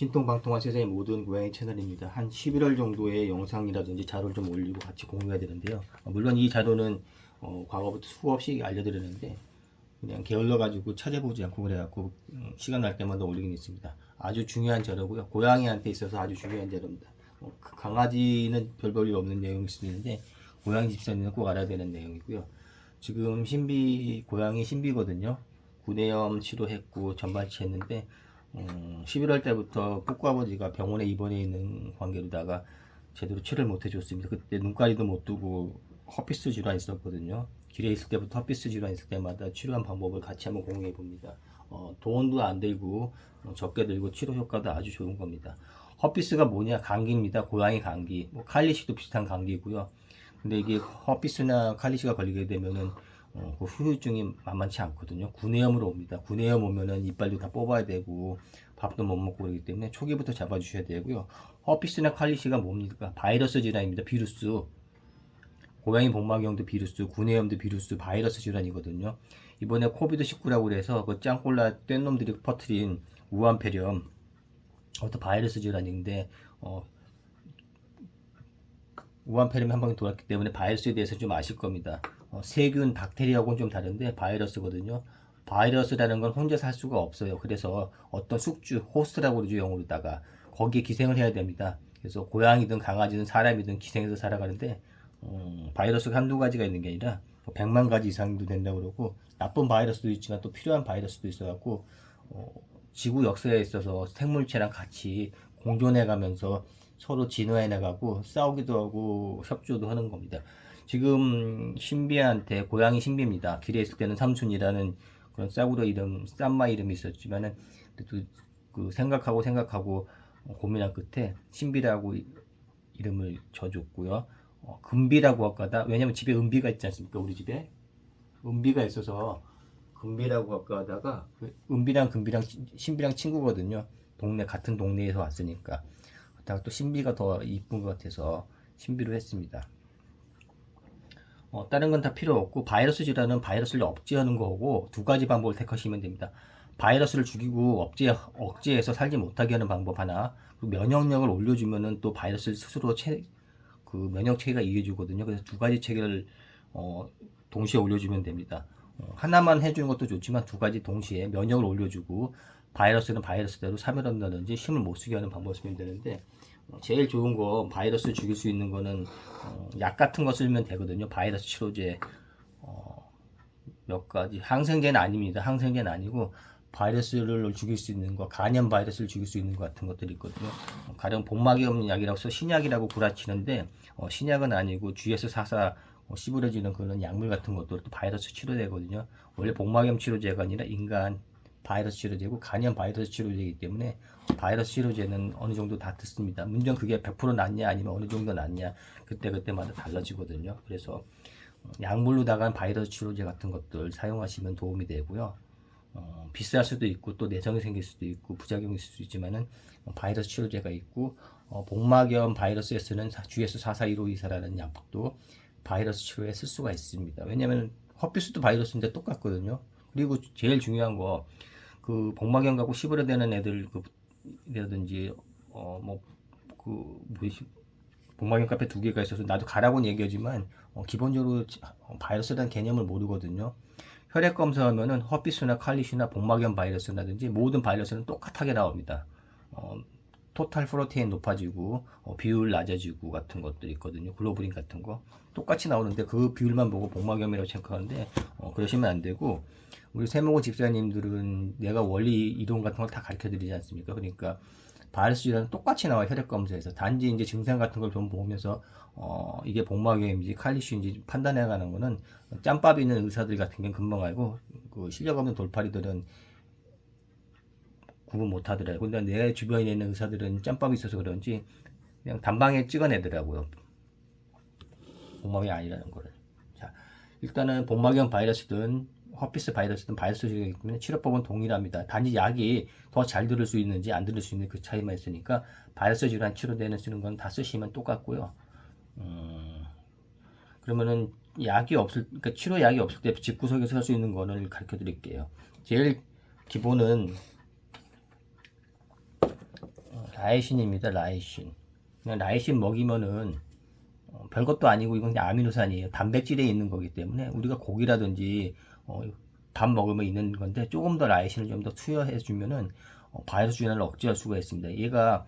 신통방통한 세상의 모든 고양이 채널입니다. 한 11월 정도의 영상이라든지 자료를 좀 올리고 같이 공유해야 되는데요. 물론 이 자료는 과거부터 수없이 알려드렸는데 그냥 게을러 가지고 찾아보지 않고 그래갖고 시간 날 때마다 올리긴 있습니다. 아주 중요한 자료고요. 고양이한테 있어서 아주 중요한 자료입니다. 강아지는 별 볼일 없는 내용일 수도 있는데 고양이 집사님은 꼭 알아야 되는 내용이고요. 지금 고양이 신비거든요. 구내염 치료했고 전반치 했는데 11월 때부터 꼬꼬아버지가 병원에 입원해 있는 관계로다가 제대로 치료를 못 해줬습니다. 그때 눈가리도 못 뜨고 허피스 질환 있었거든요. 길에 있을 때부터 허피스 질환 있을 때마다 치료한 방법을 같이 한번 공유해 봅니다. 돈도 안 들고 적게 들고 치료 효과도 아주 좋은 겁니다. 허피스가 뭐냐? 감기입니다. 고양이 감기. 칼리시도 비슷한 감기고요. 근데 이게 허피스나 칼리시가 걸리게 되면은 그 후유증이 만만치 않거든요. 구내염으로 옵니다. 구내염 오면은 이빨도 다 뽑아야 되고 밥도 못 먹고 그러기 때문에 초기부터 잡아주셔야 되고요. 허피스나 칼리시가 뭡니까? 바이러스 질환입니다. 비루스. 고양이 복막염도 비루스, 구내염도 비루스, 바이러스 질환이거든요. 이번에 코비드19라고 그래서 그 짱콜라 뗀 놈들이 퍼뜨린 우한폐렴, 그것도 바이러스 질환인데 우한폐렴이 한 방에 돌았기 때문에 바이러스에 대해서 좀 아실 겁니다. 세균, 박테리아하고는 좀 다른데 바이러스거든요. 바이러스라는 건 혼자 살 수가 없어요. 그래서 어떤 숙주, 호스트라고 그러죠, 영어로다가. 거기에 기생을 해야 됩니다. 그래서 고양이든 강아지든 사람이든 기생해서 살아가는데 바이러스가 한두 가지가 있는 게 아니라 100만 가지 이상도 된다고 그러고 나쁜 바이러스도 있지만 또 필요한 바이러스도 있어갖고 지구 역사에 있어서 생물체랑 같이 공존해 가면서 서로 진화해 나가고 싸우기도 하고 협조도 하는 겁니다. 지금 신비한테 고양이 신비입니다. 길에 있을 때는 삼순이라는 그런 싸구려 이름, 쌈마 이름이 있었지만은 그 생각하고 고민한 끝에 신비라고 이름을 줘줬고요. 금비라고 할까다. 왜냐면 집에 은비가 있지 않습니까? 우리 집에 은비가 있어서 금비라고 할까 하다가 은비랑 금비랑 신비랑 친구거든요. 같은 동네에서 왔으니까. 그렇다가 또 신비가 더 이쁜 것 같아서 신비로 했습니다. 다른 건 다 필요 없고 바이러스 질환은 바이러스를 억제하는 거고 두 가지 방법을 택하시면 됩니다. 바이러스를 죽이고 억제해서 살지 못하게 하는 방법 하나, 그리고 면역력을 올려주면은 또 바이러스를 스스로 그 면역 체계가 이겨주거든요. 그래서 두 가지 체계를 동시에 올려주면 됩니다. 하나만 해주는 것도 좋지만 두 가지 동시에 면역을 올려주고 바이러스는 바이러스대로 사멸한다든지 힘을 못 쓰게 하는 방법을 쓰면 되는데 제일 좋은 거 바이러스 죽일 수 있는 거는 약 같은 거 쓰면 되거든요. 바이러스 치료제 몇 가지 항생제는 아닙니다. 항생제는 아니고 바이러스를 죽일 수 있는 거, 간염 바이러스를 죽일 수 있는 것 같은 것들이 있거든요. 가령 복막염 약이라고 해서 신약이라고 구라치는데 신약은 아니고 GS44 씨부러지는 그런 약물 같은 것도 또 바이러스 치료되거든요. 원래 복막염 치료제가 아니라 인간 바이러스 치료제고 간염 바이러스 치료제이기 때문에 바이러스 치료제는 어느 정도 다 듣습니다. 문제는 그게 100% 낫냐 아니면 어느 정도 낫냐 그때마다 달라지거든요. 그래서 약물로 나간 바이러스 치료제 같은 것들 사용하시면 도움이 되고요. 비쌀 수도 있고 또 내성이 생길 수도 있고 부작용이 있을 수 있지만은 바이러스 치료제가 있고 복막염 바이러스에 쓰는 GS441524라는 약도 바이러스 치료에 쓸 수가 있습니다. 왜냐하면 허피스도 바이러스인데 똑같거든요. 그리고 제일 중요한 거 그 복막염 갖고 시부러되는 애들 라든지 복막염 카페 2개가 있어서 나도 가라고는 얘기하지만 기본적으로 바이러스라는 개념을 모르거든요. 혈액 검사하면은 허피스나 칼리시나 복막염 바이러스라든지 모든 바이러스는 똑같하게 나옵니다. 토탈 프로테인 높아지고 비율 낮아지고 같은 것들이 있거든요. 글로불린 같은 거 똑같이 나오는데 그 비율만 보고 복막염이라고 생각하는데 그러시면 안 되고 우리 세모고 집사님들은 내가 원리 이론 같은 걸 다 가르쳐 드리지 않습니까? 그러니까 바이러스 질환은 똑같이 나와요. 혈액 검사에서. 단지 이제 증상 같은 걸 좀 보면서 이게 복막염인지 칼리시인지 판단해 가는 거는 짬밥 있는 의사들 같은 경우는 금방 알고 그 실력 없는 돌팔이들은 구분 못 하더라고요. 근데 내 주변에 있는 의사들은 짬밥이 있어서 그런지 그냥 단방에 찍어내더라고요. 복막이 아니라는 거를. 자, 일단은 복막염 바이러스든 허피스 바이러스든 바이러스이기 때문에 치료법은 동일합니다. 단지 약이 더 잘 들을 수 있는지 안 들을 수 있는 그 차이만 있으니까 바이러스 질환 치료되는 쓰는 건 다 쓰시면 똑같고요. 그러면은 그러니까 치료 약이 없을 때 집구석에서 할 수 있는 거를 가르쳐 드릴게요. 제일 기본은 라이신입니다. 라이신. 그냥 라이신 먹이면은 별것도 아니고 이건 그냥 아미노산이에요. 단백질에 있는 거기 때문에 우리가 고기라든지 밥 먹으면 있는 건데 조금 더 라이신을 좀 더 투여해 주면은 바이러스 전환을 억제할 수가 있습니다. 얘가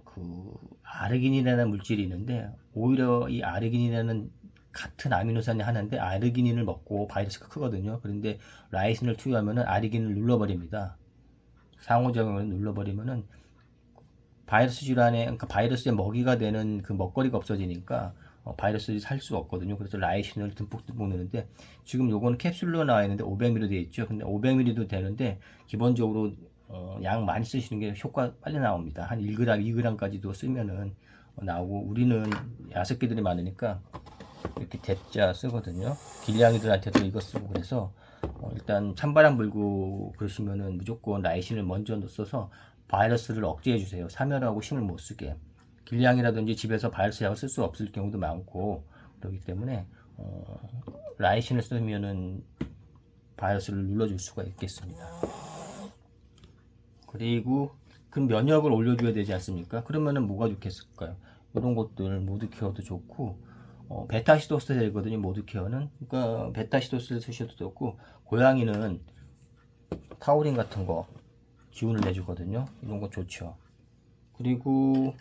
그 아르기닌이라는 물질이 있는데 오히려 이 아르기닌이라는 같은 아미노산이 하나인데 아르기닌을 먹고 바이러스가 크거든요. 그런데 라이신을 투여하면은 아르기닌을 눌러버립니다. 상호작용을 눌러버리면은 바이러스 질환에, 그러니까 바이러스의 먹이가 되는 그 먹거리가 없어지니까 바이러스들이 살 수가 없거든요. 그래서 라이신을 듬뿍듬뿍 넣는데 지금 요거는 캡슐로 나와 있는데 500ml 되어 있죠. 근데 500ml도 되는데 기본적으로 양 많이 쓰시는 게 효과 빨리 나옵니다. 한 1g, 2g까지도 쓰면은 나오고 우리는 야습기들이 많으니까 이렇게 대자 쓰거든요. 길냥이들한테도 이거 쓰고 그래서 일단 찬바람 불고 그러시면은 무조건 라이신을 먼저 써서 바이러스를 억제해 주세요. 사멸하고 힘을 못 쓰게. 길냥이라든지 집에서 바이러스 약을 쓸 수 없을 경우도 많고 그렇기 때문에 라이신을 쓰면은 바이러스를 눌러줄 수가 있겠습니다. 그리고 그 면역을 올려줘야 되지 않습니까? 그러면은 뭐가 좋겠을까요? 이런 것들 모드케어도 좋고 베타시도스테르거든요. 모드케어는 그러니까 베타시도스를 쓰셔도 좋고 고양이는 타우린 같은 거 기운을 내주거든요. 이런 거 좋죠. 그리고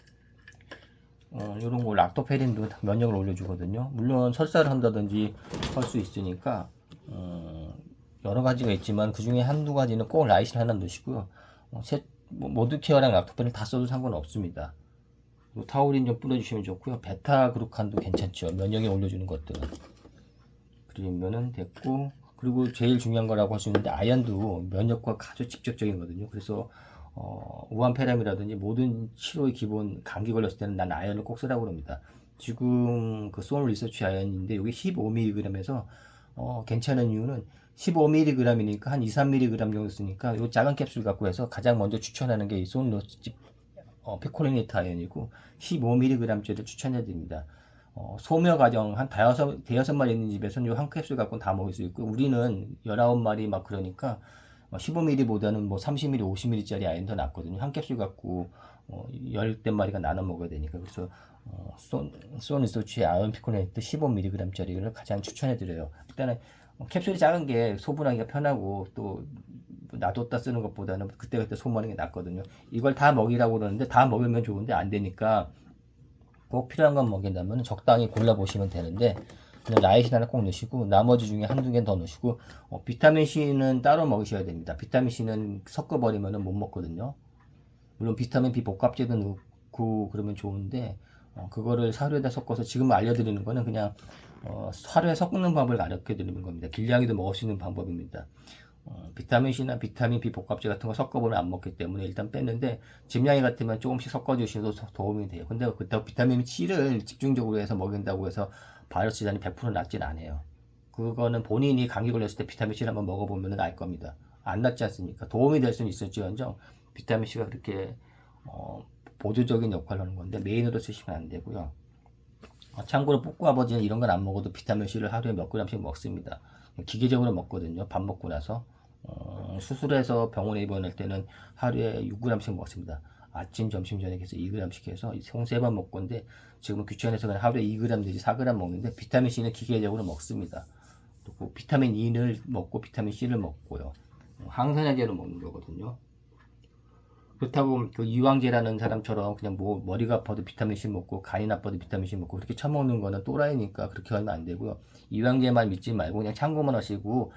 이런 거 락토페린도 면역을 올려주거든요. 물론 설사를 한다든지 할 수 있으니까 여러 가지가 있지만 그 중에 한두 가지는 꼭 라이신 하나 넣으시고요. 모드케어랑 락토페린 다 써도 상관없습니다. 타우린 좀 뿌려주시면 좋고요. 베타그루칸도 괜찮죠. 면역에 올려주는 것들은. 그러면은 됐고, 그리고 제일 중요한 거라고 할 수 있는데 아연도 면역과 아주 직접적인 거거든요. 그래서 우한폐렴이라든지 모든 치료의 기본 감기 걸렸을 때는 난 아연을 꼭 쓰라고 합니다. 지금 그 소울 리서치 아연인데 여기 15mg에서 괜찮은 이유는 15mg이니까 한 2, 3mg 정도 쓰니까 이 작은 캡슐 갖고 해서 가장 먼저 추천하는 게 이 소울 리서치 피코리네이트 아연이고 15mg짜리 추천해 드립니다. 소며 가정 한 대여섯 마리 있는 집에서는 요 한 캡슐 갖고 다 먹을 수 있고 우리는 19마리 막 그러니까 15ml보다는 뭐 30ml, 50ml짜리 아연 더 낫거든요. 한 캡슐 갖고 10대 마리가 나눠 먹어야 되니까 그래서 소울 리서치의 아연 피코리네이트 15mg짜리를 가장 추천해 드려요. 일단은 캡슐이 작은 게 소분하기가 편하고 또 놔뒀다 쓰는 것보다는 그때그때 소모하는 게 낫거든요. 이걸 다 먹이라고 그러는데 다 먹으면 좋은데 안 되니까 꼭 필요한 건 먹인다면 적당히 골라보시면 되는데 그냥 라이신 하나 꼭 넣으시고 나머지 중에 한두 개 더 넣으시고 비타민C는 따로 먹으셔야 됩니다. 비타민C는 섞어버리면 못 먹거든요. 물론 비타민 B 복합제도 넣고 그러면 좋은데 그거를 사료에다 섞어서 지금 알려드리는 거는 그냥 사료에 섞는 방법을 가르쳐드리는 겁니다. 길냥이도 먹을 수 있는 방법입니다. 비타민C나 비타민 B 복합제 같은 거 섞어보면 안 먹기 때문에 일단 뺐는데 집냥이 같으면 조금씩 섞어주셔도 도움이 돼요. 근데 그렇다고 비타민 C를 집중적으로 해서 먹인다고 해서 바이러스 질환이 100% 낫진 않아요. 그거는 본인이 감기 걸렸을 때 비타민 C를 한번 먹어보면 알 겁니다. 안 낫지 않습니까? 도움이 될 수는 있을지언정 비타민 C가 그렇게 보조적인 역할을 하는 건데 메인으로 쓰시면 안 되고요. 참고로 뿌꾸 아버지는 이런 건 안 먹어도 비타민 C를 하루에 몇 g씩 먹습니다. 기계적으로 먹거든요. 밥 먹고 나서 수술해서 병원에 입원할 때는 하루에 6g씩 먹습니다. 아침, 점심, 저녁 해서 2g씩 해서 총 3번 먹건데 지금은 귀찮아서 그냥 하루에 2g 내지 4g 먹는데 비타민 C는 기계적으로 먹습니다. 또 비타민 E를 먹고 비타민 C를 먹고요. 항산화제로 먹는 거거든요. 그렇다고 그 이황제라는 사람처럼 그냥 뭐 머리가 아파도 비타민C 먹고 간이 나빠도 비타민C 먹고 그렇게 처먹는 거는 또라이니까 그렇게 하면 안 되고요. 이황제만 믿지 말고 그냥 참고만 하시고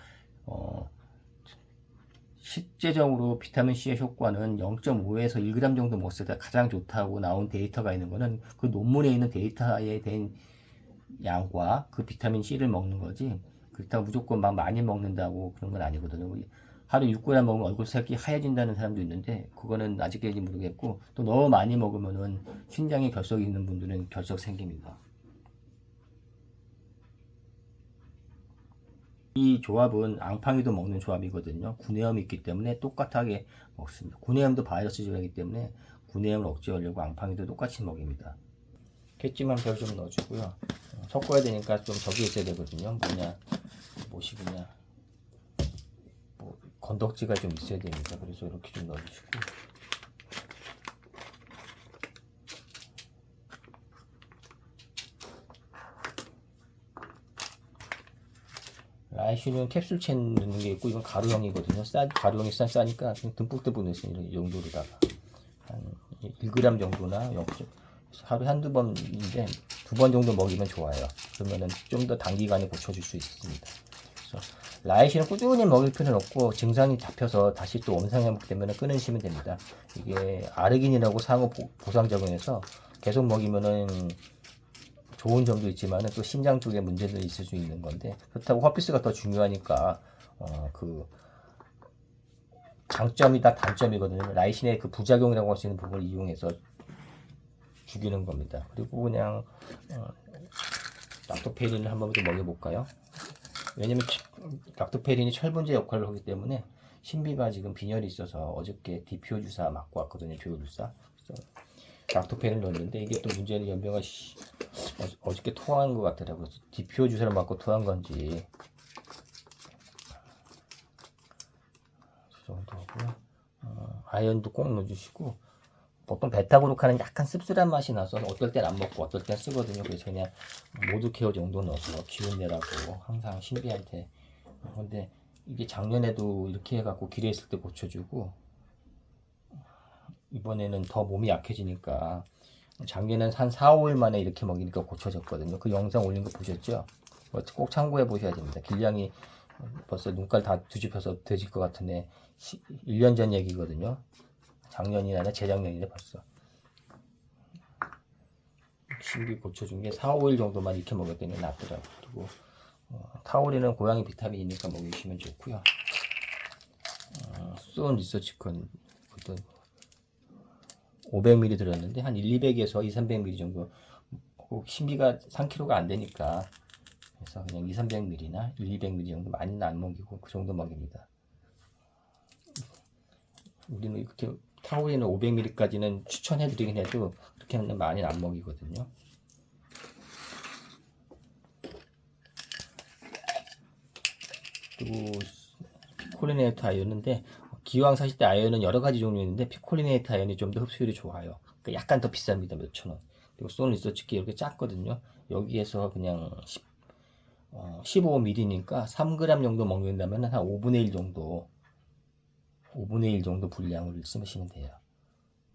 실제적으로 비타민C의 효과는 0.5에서 1g 정도 먹었을 때 가장 좋다고 나온 데이터가 있는 거는 그 논문에 있는 데이터에 대한 양과 그 비타민C를 먹는 거지 그렇다고 무조건 막 많이 먹는다고 그런 건 아니거든요. 하루 6g 먹으면 얼굴색이 하얘진다는 사람도 있는데 그거는 아직까지 모르겠고 또 너무 많이 먹으면은 신장에 결석이 있는 분들은 결석 생깁니다. 이 조합은 앙팡이도 먹는 조합이거든요. 구내염이 있기 때문에 똑같하게 먹습니다. 구내염도 바이러스 질환이기 때문에 구내염을 억제하려고 앙팡이도 똑같이 먹입니다. 캣지만별 좀 넣어주고요. 섞어야 되니까 좀 저기 있어야 되거든요. 뭐시구냐. 건덕지가 좀 있어야 됩니다. 그래서 이렇게 좀 넣어주시고 라이신은 캡슐채 넣는 게 있고, 이건 가루형이거든요. 가루형이 싸니까 듬뿍듬뿍 넣으시면 이 정도로다가 한 1g 정도나 하루에 한두 번인데 2번 정도 먹이면 좋아요. 그러면은 좀 더 단기간에 고쳐줄 수 있습니다. 그래서 라이신은 꾸준히 먹일 필요는 없고, 증상이 잡혀서 다시 또 원상회복 되면 끊으시면 됩니다. 이게 아르기닌이라고 상호 보상 적용해서 계속 먹이면은 좋은 점도 있지만은 또 심장 쪽에 문제들이 있을 수 있는 건데, 그렇다고 허피스가 더 중요하니까 그 장점이다 단점이거든요. 라이신의 그 부작용이라고 할 수 있는 부분을 이용해서 죽이는 겁니다. 그리고 그냥 락토페린을 한번 더 먹여볼까요? 왜냐면 락토페린이 철분제 역할을 하기 때문에 신비가 지금 빈혈이 있어서 어저께 디피오 주사 맞고 왔거든요. 조효 주사. 락토페린 넣었는데 이게 또 문제는 연병아 어저께 토한 것 같더라고요. 디피오 주사를 맞고 토한 건지. 이 정도 하고요. 아연도 꼭 넣어주시고, 보통 베타그루칸은 약간 씁쓸한 맛이 나서 어떨 땐 안 먹고 어떨 땐 쓰거든요. 그래서 그냥 모두 케어 정도 넣어서 기운 내라고 항상 신비한테. 근데 이게 작년에도 이렇게 해갖고 길에 있을 때 고쳐주고, 이번에는 더 몸이 약해지니까, 작년엔 한 4, 5일 만에 이렇게 먹이니까 고쳐졌거든요. 그 영상 올린 거 보셨죠? 꼭 참고해 보셔야 됩니다. 길냥이 벌써 눈깔 다 뒤집혀서 돼질 것 같은데 1년 전 얘기거든요. 작년이 아니라 재작년이네 벌써. 신비 고쳐준 게 4, 5일 정도만 이렇게 먹었더니 낫더라고요. 그리고 타우린은 고양이 비타민이니까 먹이시면 좋고요. 수온 리서치컨 500ml 들었는데 한 1,200에서 2,300ml 정도, 신비가 3kg가 안 되니까 그래서 그냥 2,300ml나 1,200ml 정도, 많이는 안 먹이고 그 정도 먹입니다. 우리는 이렇게 타우린은 500ml까지는 추천해드리긴 해도 그렇게 하면 많이는 안 먹이거든요. 그리고 피콜리네이트 아연인데, 기왕 사실 때 아연은 여러 가지 종류 있는데 피콜리네이트 아연이 좀 더 흡수율이 좋아요. 그러니까 약간 더 비쌉니다. 몇 천 원. 그리고 쏜 리서치기 이렇게 작거든요. 여기에서 그냥 15ml니까 3g 정도 먹는다면 한 5분의 1 정도, 5분의 1 정도 분량을 쓰시면 돼요.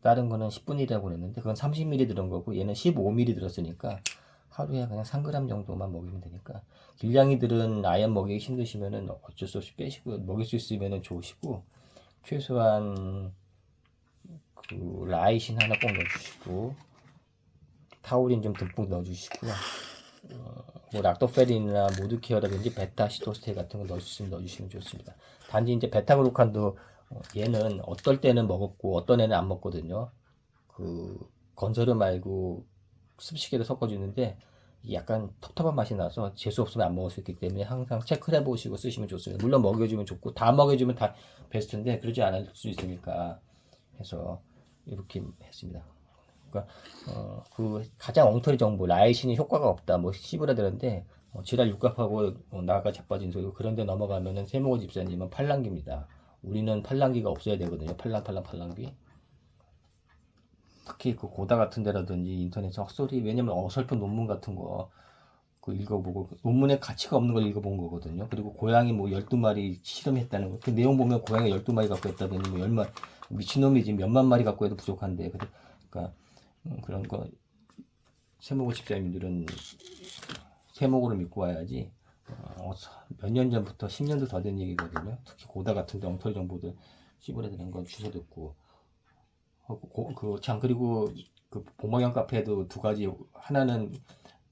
다른 거는 10분의 1이라고 그랬는데 그건 30ml 들은 거고, 얘는 15ml 들었으니까 하루에 그냥 3g 정도만 먹이면 되니까, 길냥이들은 아연 먹이기 힘드시면은 어쩔 수 없이 빼시고, 먹일 수 있으면은 좋으시고, 최소한 그 라이신 하나 꼭 넣어주시고, 타우린 좀 듬뿍 넣어주시고요. 뭐 락토페린이나 모드케어라든지 베타 시토스테 같은 거 넣어주시면 좋습니다. 단지 이제 베타그루칸도 얘는 어떨 때는 먹었고 어떤 애는 안 먹거든요. 그 건설을 말고 습식에도 섞어주는데 약간 텁텁한 맛이 나서 재수 없으면 안 먹을 수 있기 때문에 항상 체크를 해보시고 쓰시면 좋습니다. 물론 먹여주면 좋고 다 먹여주면 다 베스트인데 그러지 않을 수 있으니까 해서 이렇게 했습니다. 그러니까 그 가장 엉터리 정보, 라이신이 효과가 없다 뭐 씹으라들었는데, 지랄 육갑하고 나가 자빠진 소리 그런데 넘어가면은 세모고 집사님은 팔랑귀입니다. 우리는 팔랑귀가 없어야 되거든요. 팔랑귀. 특히 그 고다 같은 데라든지 인터넷 헛소리, 왜냐면 어설픈 논문 같은 거 그 읽어보고, 논문에 가치가 없는 걸 읽어본 거거든요. 그리고 고양이 뭐 12마리 실험했다는 거, 그 내용 보면 고양이 12마리 갖고 했다더니 뭐 10마리, 미친놈이지 몇만 마리 갖고 해도 부족한데. 그러니까 그런 거 세모고 집사님들은 세모고를 믿고 와야지. 몇 년 전부터 10년도 더 된 얘기거든요. 특히 고다 같은 데 엉터리 정보들 씹으려드는 건 주워 듣고, 그리고 그 보모형 카페에도 두 가지, 하나는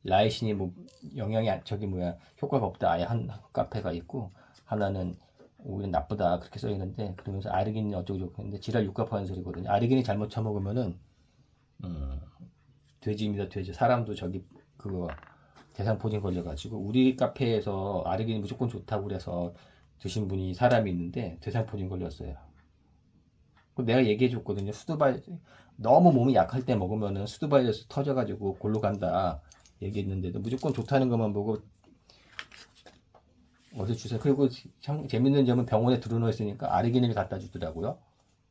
라이신이 뭐 영향이 효과가 없다 아예 한 카페가 있고, 하나는 오히려 나쁘다 그렇게 써 있는데, 그러면서 아르기닌 어쩌고 했는데 지랄 육갑하는 소리거든요. 아르기닌 잘못 처먹으면은 돼지입니다. 돼지. 사람도 그거 대상포진 걸려가지고, 우리 카페에서 아르기닌 무조건 좋다고 그래서 드신 분이 사람이 있는데 대상포진 걸렸어요. 내가 얘기해줬거든요. 너무 몸이 약할 때 먹으면은 수두바이러스 터져가지고 골로 간다 얘기했는데도 무조건 좋다는 것만 보고 어디서 주세요. 그리고 재밌는 점은 병원에 들어놓여 있으니까 아르기닌을 갖다 주더라고요.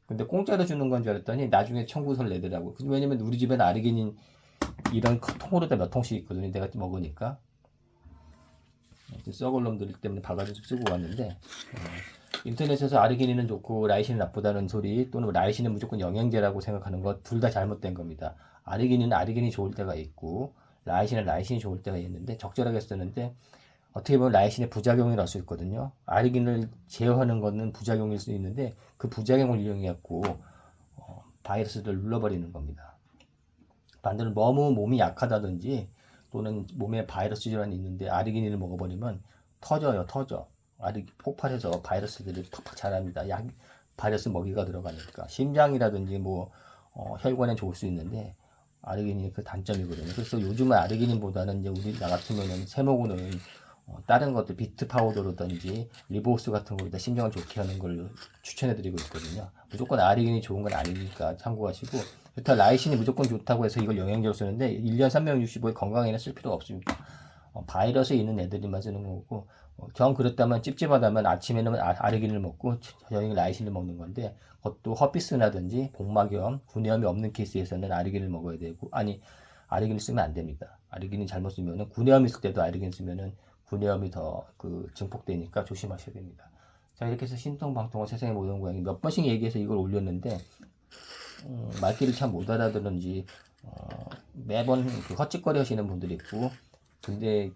근데 공짜로 주는 건 줄 알았더니 나중에 청구서를 내더라고요. 왜냐면 우리 집에는 아르기닌 이런 통으로 다 몇 통씩 있거든요. 내가 먹으니까. 썩을 놈들 때문에 바가지 좀 쓰고 왔는데 인터넷에서 아르기닌은 좋고 라이신은 나쁘다는 소리 또는 라이신은 무조건 영양제라고 생각하는 것 둘 다 잘못된 겁니다. 아르기닌은 아르기닌이 좋을 때가 있고 라이신은 라이신이 좋을 때가 있는데 적절하게 쓰는데 어떻게 보면 라이신의 부작용이 날 수 있거든요. 아르기닌을 제어하는 것은 부작용일 수 있는데 그 부작용을 이용해갖고 바이러스를 눌러버리는 겁니다. 반대로 너무 몸이 약하다든지 또는 몸에 바이러스 질환이 있는데 아르기닌을 먹어버리면 터져. 폭발해서 바이러스들이 팍팍 자랍니다. 바이러스 먹이가 들어가니까 심장이라든지 뭐 혈관에 좋을 수 있는데 아르기닌이 그 단점이거든요. 그래서 요즘은 아르기닌보다는 이제 우리 나 같으면은 세모군은 다른 것들 비트 파우더로든지 리보스 같은 거에다 심장을 좋게 하는 걸 추천해드리고 있거든요. 무조건 아르기닌이 좋은 건 아니니까 참고하시고 일단 라이신이 무조건 좋다고 해서 이걸 영양제로 쓰는데 1년 365일 건강에는 쓸 필요가 없습니다. 바이러스 있는 애들이만 쓰는 거고 경 그렇다면 찝찝하다면 아침에는 아르기닌을 먹고 저녁에 라이신을 먹는 건데 그것도 허피스라든지 복막염, 구내염이 없는 케이스에서는 아르기닌을 먹어야 되고 아르기닌을 쓰면 안 됩니다. 아르기닌 잘못 쓰면은 구내염 있을 때도 아르기닌 쓰면은 구내염이 더 증폭되니까 조심하셔야 됩니다. 자 이렇게 해서 신통방통한 세상의 모든 고양이 몇 번씩 얘기해서 이걸 올렸는데 말귀를 참 못 알아듣는지 매번 헛짓거리 하시는 분들이 있고 근데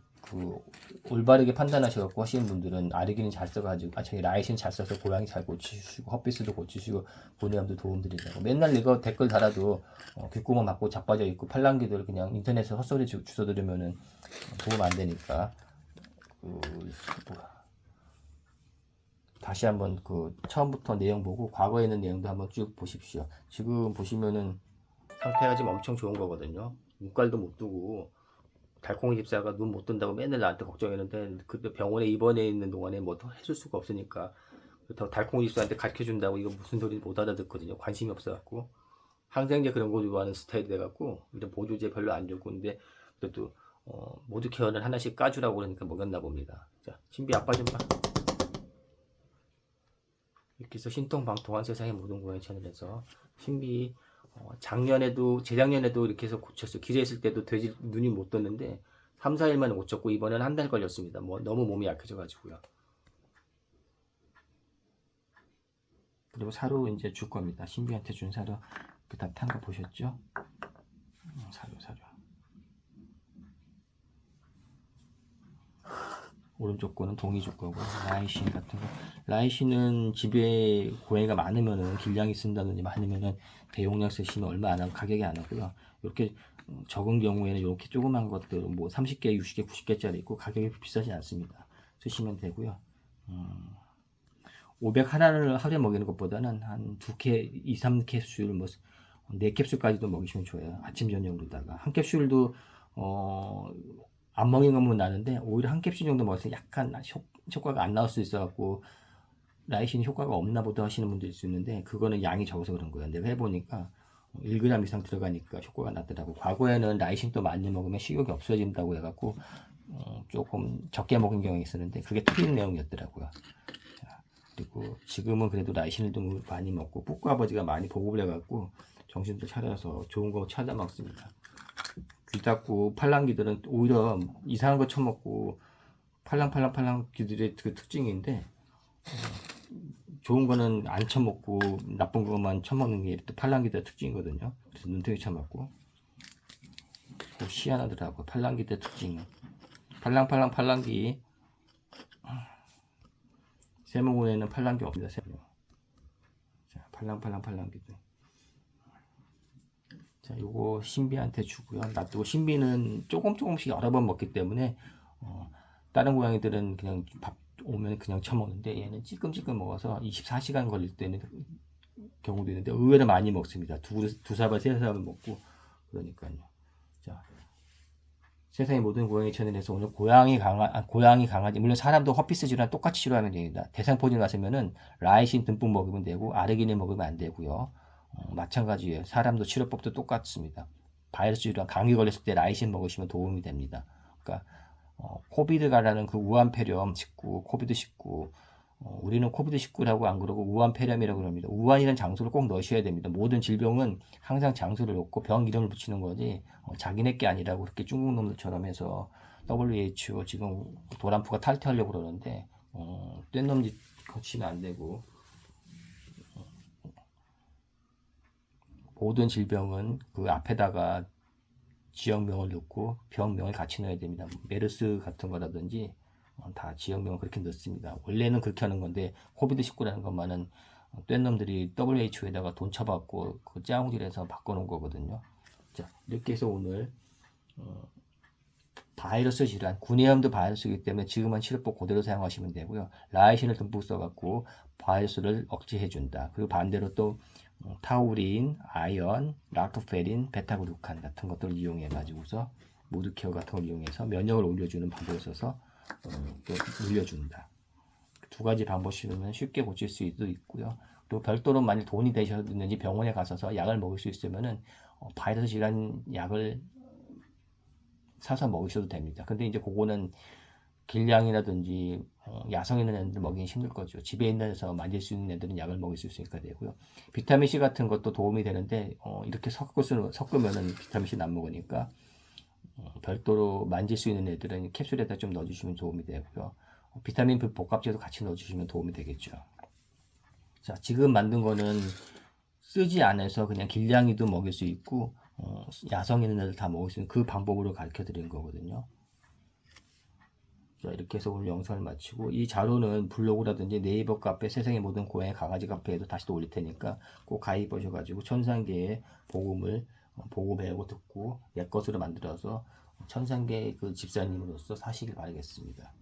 올바르게 판단하셔갖고 하시는 분들은 아르기닌 잘 써가지고 저희 라이신 잘 써서 고양이 잘 고치시고 헛비스도 고치시고 고뇌염도 도움드린다고 맨날 이거 댓글 달아도 귓구멍 맞고 자빠져 있고 팔랑귀들 그냥 인터넷에 헛소리 주워 들으면은 도움 안 되니까 다시 한번 처음부터 내용 보고 과거에 있는 내용도 한번 쭉 보십시오. 지금 보시면은 상태가 지금 엄청 좋은 거거든요. 눈깔도 못 뜨고 달콩이 집사가 눈 못 뜬다고 맨날 나한테 걱정했는데 그 병원에 입원해 있는 동안에 뭐 더 해줄 수가 없으니까 더 달콩이 집사한테 가르쳐 준다고 이거 무슨 소리인지 못 알아듣거든요. 관심이 없어갖고 항생제 그런 거 좋아하는 스타일이 돼갖고 이런 보조제 별로 안 좋고 근데 그래도 모두 케어는 하나씩 까주라고 그러니까 먹였나 봅니다. 자 신비 아빠 좀 봐. 이렇게 해서 신통방통한 세상의 모든 고양이 채널에서 신비 재작년에도 이렇게 해서 고쳤어요. 길에 있을 때도 돼지 눈이 못 떴는데 3, 4일 만에 고쳤고 이번에는 한 달 걸렸습니다. 너무 몸이 약해져 가지고요. 그리고 사료 이제 줄 겁니다. 신비한테 준 사료 다 탄 거 보셨죠? 사료. 오른쪽 거는 동이 줄 거고 라이신 같은 거 라이신은 집에 고양이가 많으면은 길냥이 쓴다든지 많으면은 대용량 쓰시면 얼마 안 하고 가격이 안 하고요. 이렇게 적은 경우에는 이렇게 조그만 것들 뭐 30개, 60개, 90개짜리 있고 가격이 비싸지 않습니다. 쓰시면 되고요. 500 하나를 하루에 먹이는 것보다는 한 2캡, 2, 3캡슐 뭐 4캡슐까지도 먹이시면 좋아요. 아침 저녁으로다가 한 캡슐도 안 먹인 것만 나는데 오히려 한 캡슐 정도 먹었을 때 약간 효과가 안 나올 수 있어갖고 라이신 효과가 없나 보다 하시는 분도 있을 수 있는데 그거는 양이 적어서 그런 거예요. 내가 해보니까 1g 이상 들어가니까 효과가 났더라고. 과거에는 라이신 또 많이 먹으면 식욕이 없어진다고 해갖고 조금 적게 먹은 경향이 있었는데 그게 틀린 내용이었더라고요. 자, 그리고 지금은 그래도 라이신을 좀 많이 먹고 뿌꾸 아버지가 많이 보급을 해갖고 정신도 차려서 좋은 거 찾아 먹습니다. 귀 닫고 팔랑귀들은 오히려 이상한 거 처먹고 팔랑 귀들의 그 특징인데 좋은 거는 안 처먹고 나쁜 것만 처먹는 게 또 팔랑귀들의 특징이거든요. 그래서 눈탱이 처먹고 희한하더라고. 팔랑귀들의 특징은 팔랑귀 세모군에는 팔랑귀 없습니다. 세모. 자, 팔랑귀들. 자, 요거 신비한테 주고요. 놔두고 신비는 조금씩 여러 번 먹기 때문에 다른 고양이들은 그냥 밥 오면 그냥 처먹는데 얘는 찌끔찌끔 먹어서 24시간 걸릴 때는 경우도 있는데 의외로 많이 먹습니다. 두 사발, 세 사발 먹고 그러니까요. 자, 세상의 모든 고양이 채널에서 오늘 고양이 강아지 물론 사람도 허피스 질환 똑같이 치료하면 됩니다. 대상포진 가시면은 라이신 듬뿍 먹으면 되고 아르기닌 먹으면 안 되고요. 마찬가지예요. 사람도 치료법도 똑같습니다. 바이러스 질환 감기 걸렸을 때 라이신 먹으시면 도움이 됩니다. 그러니까 코비드가라는 그 우한폐렴 19, 코비드 19 우리는 코비드 19라고 안 그러고 우한폐렴이라고 합니다. 우한이라는 장소를 꼭 넣으셔야 됩니다. 모든 질병은 항상 장소를 넣고 병 이름을 붙이는 거지 자기네 게 아니라고 그렇게 중국 놈들처럼 해서 WHO 지금 도란프가 탈퇴하려고 그러는데 뗀놈짓 거치면 안 되고, 모든 질병은 그 앞에다가 지역명을 넣고 병명을 같이 넣어야 됩니다. 메르스 같은 거라든지 다 지역명을 그렇게 넣습니다. 원래는 그렇게 하는 건데 코비드19라는 것만은 뗀놈들이 WHO에다가 돈 쳐받고 그 짜옹질해서 바꿔놓은 거거든요. 자, 이렇게 해서 오늘 바이러스 질환, 구내염도 바이러스이기 때문에 지금은 치료법 그대로 사용하시면 되고요. 라이신을 듬뿍 써갖고 바이러스를 억제해준다. 그리고 반대로 또 타우린, 아연, 락토페린, 베타그루칸 같은 것들을 이용해 가지고서 모드케어 같은 걸 이용해서 면역을 올려주는 방법을 써서 또 올려준다. 두 가지 방법 쓰면 쉽게 고칠 수도 있고요. 또 별도로 만약 돈이 되셨는지 병원에 가셔서 약을 먹을 수 있으면은 바이러스 질환 약을 사서 먹으셔도 됩니다. 근데 이제 그거는 길냥이라든지 야성 있는 애들 먹이기 힘들 거죠. 집에 있는 데서 만질 수 있는 애들은 약을 먹을 수 있으니까 되고요. 비타민C 같은 것도 도움이 되는데 이렇게 섞으면은 비타민C 안 먹으니까 별도로 만질 수 있는 애들은 캡슐에다 좀 넣어주시면 도움이 되고요. 비타민 복합제도 같이 넣어주시면 도움이 되겠죠. 자, 지금 만든 거는 쓰지 않아서 그냥 길냥이도 먹일 수 있고 야성 있는 애들 다 먹을 수 있는 그 방법으로 가르쳐 드린 거거든요. 자, 이렇게 해서 오늘 영상을 마치고, 이 자료는 블로그라든지 네이버 카페, 세상의 모든 고양이 강아지 카페에도 다시 또 올릴 테니까 꼭 가입하셔가지고 천상계의 복음을 보고 배우고 듣고 옛 것으로 만들어서 천상계 그 집사님으로서 사시길 바라겠습니다.